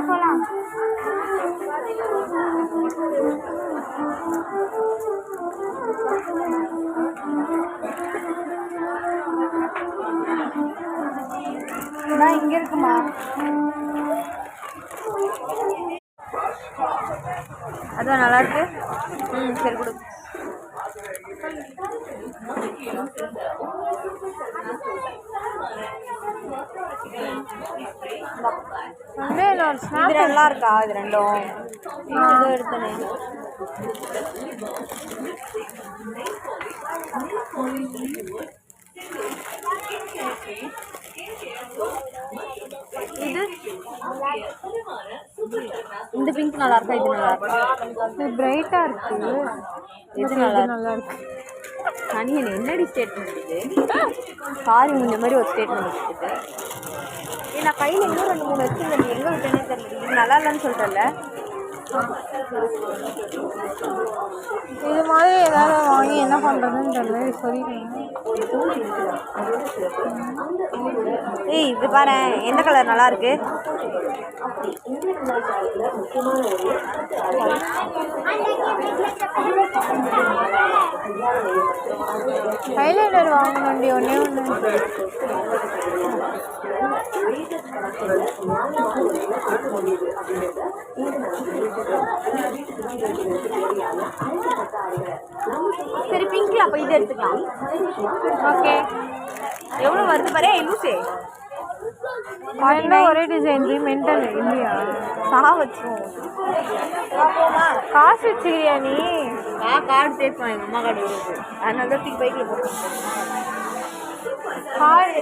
போகலாம். இங்க இருக்குமா? அதுவும் நல்லா இருக்கு. சரி கொடு. இது நல்லா இருக்கா? இது ரெண்டும் எடுத்தனே. இது இந்த பிங்க் நல்லா இருக்கா? இது நல்லா இருக்கா? இது பிரைட்டா இருக்கு. இது நல்லா இருக்கு. அனியன் என்னடி ஸ்டேட்மெண்ட் இது? சாரி, இந்த மாதிரி ஒரு ஸ்டேட்மெண்ட் இருக்குது. நான் கையில் இன்னும் 2-3 வச்சுருந்தேன். எங்கே விட்டேனே தெரியல. இது நல்லா இல்லைன்னு சொல்கிறேன்ல. இது மாதிரி ஏதாவது வாங்கி என்ன பண்ணுறதுன்னு தெரியல. சொல்லிடுங்க. ஏய், இது பாரு, எந்த கலர் நல்லா இருக்கு? ஹைலைட்டர் வாங்கணுண்டி ஒன்றே ஒன்று. சரி, பிங்க்ல அப்போ இது எடுத்துக்கலாம். ஓகே, எவ்வளோ வருது பாரு லூசே. ஒரே டிசைன் மென்டல் இல்லையா? வச்சுருவோம். காசு வச்சுக்கிறியா நீ? கார்டு சேர்ப்போம், எங்கள் அம்மா கார்டு வருது. அதனால தான் தூக்கி பைக்கில் போட்டு கார்டு